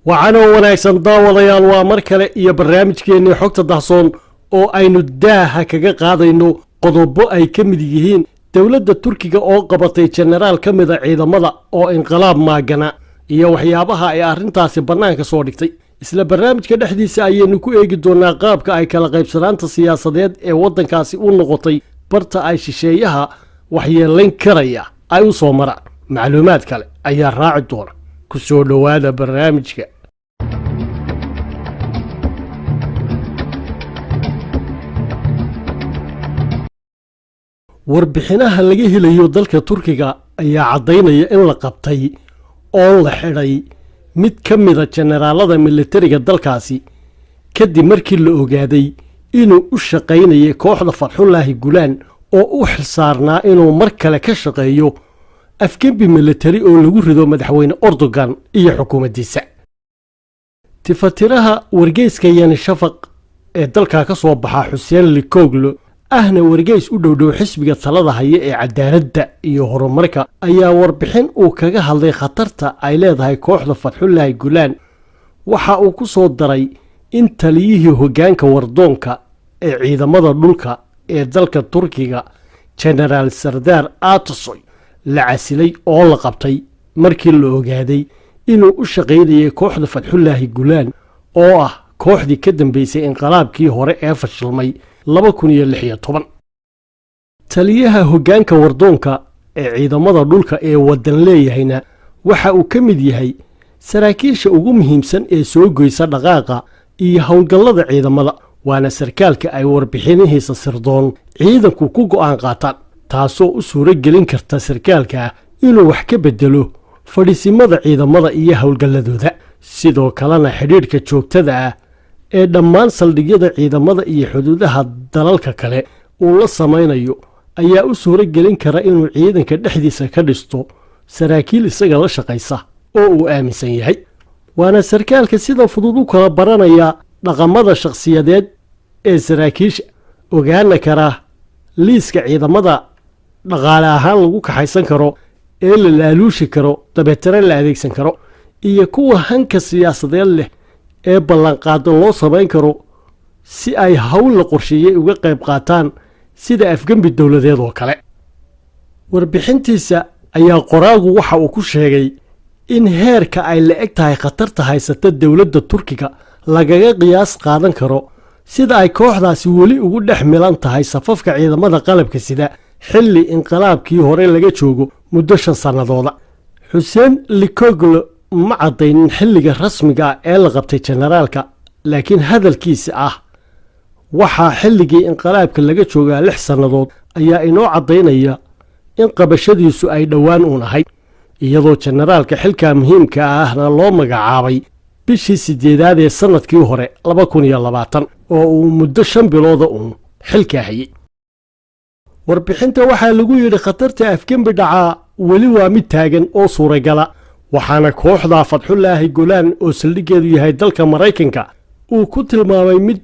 waxaana wanaagsan daawadayaal waa mar kale iyo barnaamijkeennii xogta dahsoon oo aynu daaha kaga qaadayno qodobo ay ka mid yihiin dowladda Turkiga oo qabatay jeneraal ka mid ah ciidamada oo inqilaab maagana iyo waxyaabaha ay arrintaasi bannaanka soo dhigtay. isla barnaamijka dhexdiisa ayaynu ku eegi doonaa qaabka ay kala qaybsanaanta siyaasadeed ee waddankaasi u noqotay barta ay shisheeyaha waxyeelayn karaya ay u soo maraan. macluumaad kale ayaa raaci doona. ku soo dhowaada barnaamijka. warbixinaha laga helayo dalka Turkiga ayaa cadaynaya in la qabtay oo la xidhay mid ka mid ah generaalada militariga dalkaasi kadib markii la ogaaday inuu u shaqaynayay kooxda Fatxullaahi Gulaan oo u xilsaarnaa inuu mar kale ka shaqeeyo afgembi militari oo lagu rido madaxweyne Erdogan iyo xukuumaddiisa. tifatiraha wargeyska Yeni Shafaq ee dalka ka soo baxa Xuseen Likoglu ahna wargeys u dhow xisbiga talada haya ee cadaaladda iyo horumarka ayaa warbixin uu kaga hadlay khatarta ay leedahay kooxda Fatxullaahi Gulaan waxa uu ku soo daray in taliyihii hoggaanka wardoonka ee ciidamada dhulka ee dalka Turkiga General Sardar Atasoy la casilay oo la qabtay markii la ogaaday inuu u shaqaynayay kooxda Fatxullaahi Gulaan oo ah kooxdii ka dambeysay inqilaabkii hore ee fashilmay 2016. taliyaha hoggaanka wardoonka ee ciidamada dhulka ee waddan leeyahayna waxa uu ka mid yahay saraakiisha ugu muhiimsan ee soo goysa dhaqaaqa iyo howlgallada ciidamada waana sarkaalka ay warbixinihiisa sirdoon ciidanku ku go'aan qaataan taasoo u suuro gelin karta sarkaalka inuu wax ka bedelo fadhiisimada ciidamada iyo howlgalladooda. sidoo kalena xidhiidhka joogtada ah ee dhammaan saldhigyada ciidamada iyo xuduudaha dalalka kale uu la samaynayo ayaa u suuro gelin kara inuu ciidanka dhexdiisa ka dhisto saraakiil isaga la shaqaysa oo uu aaminsan yahay. waana sarkaalka sida fudud u kala baranaya dhaqamada shakhsiyadeed ee saraakiisha ogaana kara liiska ciidamada dhaqaale ahaan lagu kaxaysan karo ee la laaluushi karo dabeetana la adeegsan karo iyo kuwa hanka siyaasadeed leh ee ballanqaado loo samayn karo si ay hawl la qorsheeyay uga qayb qaataan sida afgembi dowladeed oo kale. warbixintiisa ayaa qoraagu waxa uu ku sheegay in heerka ay la eg tahay khatarta haysata dowladda Turkiga lagaga qiyaas qaadan karo sida ay kooxdaasi weli ugu dhex milan tahay safafka ciidamada qalabka sida xilli inqilaabkii hore laga joogo muddo 5 sanadooda. Xuseen Likoglu ma cadaynin xilliga rasmiga ah ee la qabtay generaalka laakiin hadalkiisa ah waxaa xilligii inqilaabka laga joogaa 6 sannadood ayaa inoo cadaynaya in qabashadiisu ay dhowaan u ahayd iyadoo generaalka xilka muhiimka ahna loo magacaabay bishii 8aad ee sanadkii hore 2020 oo uu muddo 5 bilood xilka hayay. warbixinta waxaa lagu yidhi khatarta afgembi dhaca weli waa mid taagan oo suuragala waxaana kooxda Fatxullaahi Gulaan oo saldhigeedu yahay dalka Mareykanka uu ku tilmaamay mid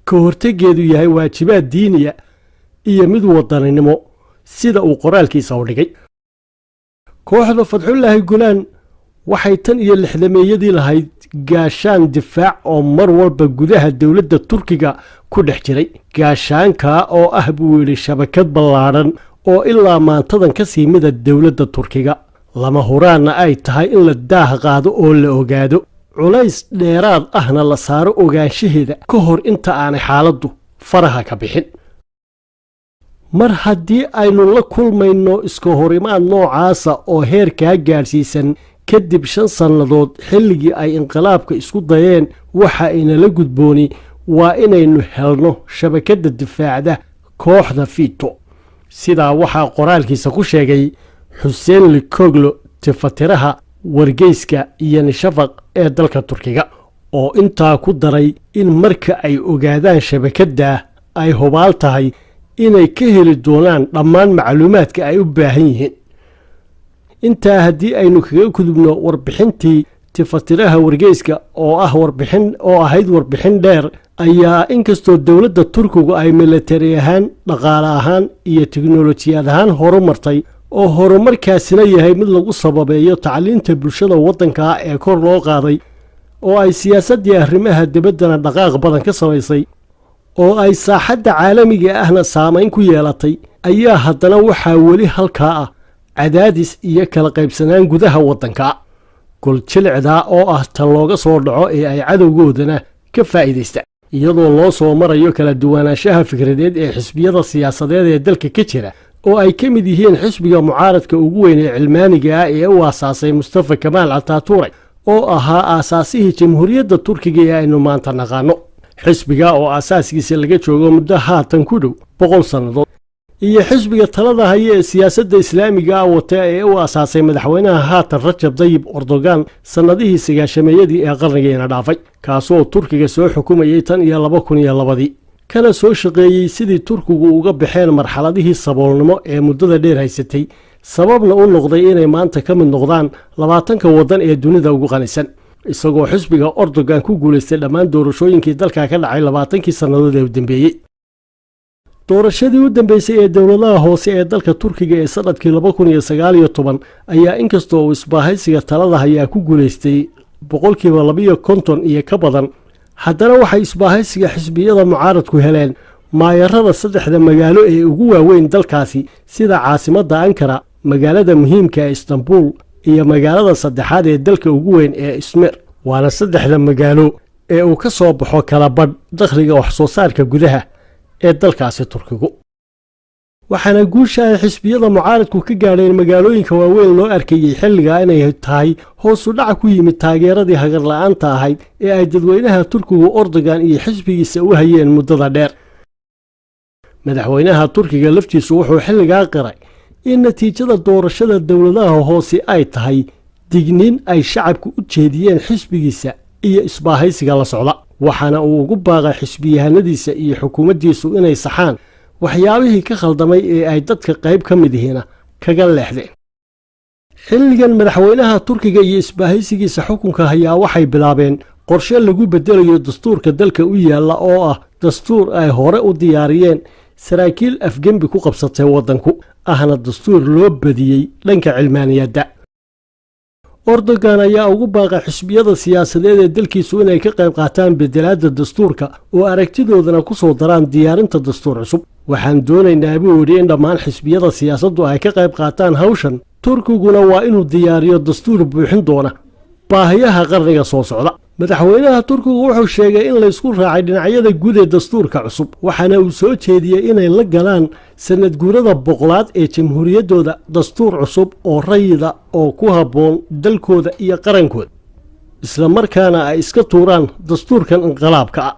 ka hortageedu yahay waajibaad diiniya iyo mid wadaninimo sida uu qoraalkiisa u dhigay. kooxda Fatxullaahi Gulaan waxay tan iyo 60meeyadii lahayd gaashaan difaac oo mar walba gudaha dowladda Turkiga ku dhex jiray gaashaanka oo ah buu yidhi shabakad ballaaran oo ilaa maantadan ka sii mida dowladda Turkiga lama huraana ay tahay in la daah qaado oo la ogaado culays dheeraad ahna la saaro ogaanshaheeda ka hor inta aanay xaaladdu faraha ka bixin. mar haddii aynu la kulmayno iska horimaad noocaasa oo heerkaa gaadhsiisan kadib 5 sannadood xilligii ay inqilaabka isku dayeen waxa inala gudbooni waa inaynu helno shabakadda difaacda kooxda Fito sidaa waxaa qoraalkiisa ku sheegay Xuseen Likoglu tifatiraha wargeyska Yeni Shafaq ee dalka Turkiga oo intaa ku daray in marka ay ogaadaan shabakadda ay hubaal tahay inay ka heli doonaan dhammaan macluumaadka ay u baahan yihiin. intaa haddii aynu kaga gudubno warbixintii tifatiraha wargeyska oo ahayd warbixin dheer ayaa inkastoo dowladda Turkiga ay military ahaan dhaqaale ahaan iyo tiknoolajiyad ahaan horumartay oo horumarkaasina yahay mid lagu sababeeyo tacliinta bulshada waddanka ee kor loo qaaday oo ay siyaasaddii arrimaha dibaddana dhaqaaq badan ka samaysay oo ay saaxadda caalamiga ahna saamayn ku yeelatay ayaa haddana waxaa weli halkaa ah cadaadis iyo kala qaybsanaan gudaha waddanka goljilicdaa oo ah tan looga soo dhaco ee ay cadowgoodana ka faa'iidaysta iyadoo loo soo marayo kala duwanaanshaha fikradeed ee xisbiyada siyaasadeed ee dalka ka jira oo ay ka mid yihiin xisbiga mucaaradka ugu weyn ee cilmaaniga ah ee u aasaasay mustafa kamaal ataaturk oo ahaa aasaasihii jamhuuriyadda turkiga ee aynu maanta naqaano xisbiga oo aasaaskiisa laga joogo muddo haatan ku dhow 100 sannadood iyo xisbiga talada haya ee siyaasadda islaamiga ah wata ee u aasaasay madaxweynaha haatan Rajab Tayyip Erdogan sanadihii sagaashameeyadii ee qarnigeena dhaafay kaasoo turkiga soo xukumayay tan iyo 2002 kana soo shaqeeyay sidii turkigu uga baxeen marxaladihii saboolnimo ee muddada dheer haysatay sababna u noqday inay maanta ka mid noqdaan 20ka waddan ee dunida ugu qanisan isagoo xisbiga Erdogan ku guuleystay dhammaan doorashooyinkii dalka ka dhacay 20kii sannadood ee u dambeeyay doorashadii u dambeysay ee dawladaha hoose ee dalka Turkiga ee sanadkii 2019 ayaa inkastoo uu isbaahaysiga talada hayaa ku guuleystay 250 iyo ka badan haddana waxay isbaahaysiga xisbiyada mucaaradku heleen maayarada saddexda magaalo ee ugu waaweyn dalkaasi sida caasimadda Ankara magaalada muhiimka ee Istanbul iyo magaalada saddexaad ee dalka ugu weyn ee Izmir waana saddexda magaalo ee uu ka soo baxo kala badh dakhliga wax soo saarka gudaha ee dalkaasi Turkigu waxaana guusha ay xisbiyada mucaaradku ka gaadheen magaalooyinka waaweyn loo arkayay xilliga inay tahay hoos u dhac ku yimid taageeradii hagar la'aanta ahayd ee ay dadweynaha Turkigu Erdogan iyo xisbigiisa u hayeen muddada dheer madaxweynaha Turkiga laftiisu wuxuu xilligaa qiray in natiijada doorashada dawladaha hoose ay tahay digniin ay shacabku u jeediyeen xisbigiisa iyo isbaahaysiga la socda waxaana uu ugu baaqay xisbiyahanadiisa iyo xukuumaddiisu inay saxaan waxyaabihii ka khaldamay ee ay dadka qayb ka mid yihiin kaga leexdeen xilligan madaxweynaha Turkiga iyo isbaahaysigiisa xukunka hayaa waxay bilaabeen qorshe lagu bedelayo dastuurka dalka u yaala oo ah dastuur ay hore u diyaariyeen saraakiil afgembi ku qabsatay waddanku ahna dastuur loo badiyay dhanka cilmaaniyadda Erdogan ayaa ugu baaqay xisbiyada siyaasadeed ee dalkiisu inay ka qayb qaataan bedelaadda dastuurka oo aragtidoodana ku soo daraan diyaarinta dastuur cusub waxaan doonaynaa buu yidhi in dhammaan xisbiyada siyaasaddu ay ka qayb qaataan hawshan turkiguna waa inuu diyaariyo dastuur buuxin doona baahiyaha qarniga soo socda madaxweynaha Turkigu wuxuu sheegay in la isku raacay dhinacyada guud ee dastuurka cusub waxaana uu soo jeediyay inay la galaan sanad guurada boqolaad ee jamhuuriyaddooda dastuur cusub oo rayida oo ku habboon dalkooda iyo qarankooda isla markaana ay iska tuuraan dastuurkan inqilaabka ah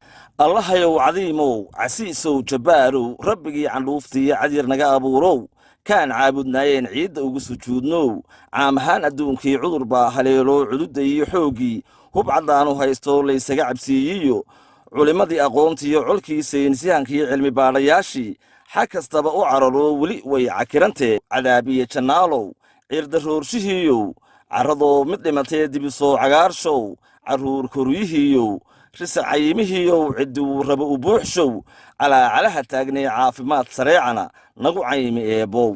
allahayow cadiimow casiisow jabbaarow rabbigii candhuuftiiyo cadyar naga abuurow kaan caabudnaayeen ciidda ugu sujuudnow caam ahaan adduunkii cudur baa haleelo cududda iyo xooggii hub caddaanu haysto laysaga cabsiiyiyo culimmadii aqoontiiyo colkii saynisyahankii cilmi baadhayaashii xag kastaba u cararo weli way cakirantee cadaab iyo jannaalow ciirdarroorshihii carradoo mid dhimatee dibisoo cagaarshow carruur koryihiiyow risa cayimihiiyow cidduu raba u buuxshow calaacalaha taagnee caafimaad sareecana nagu caymi eebbow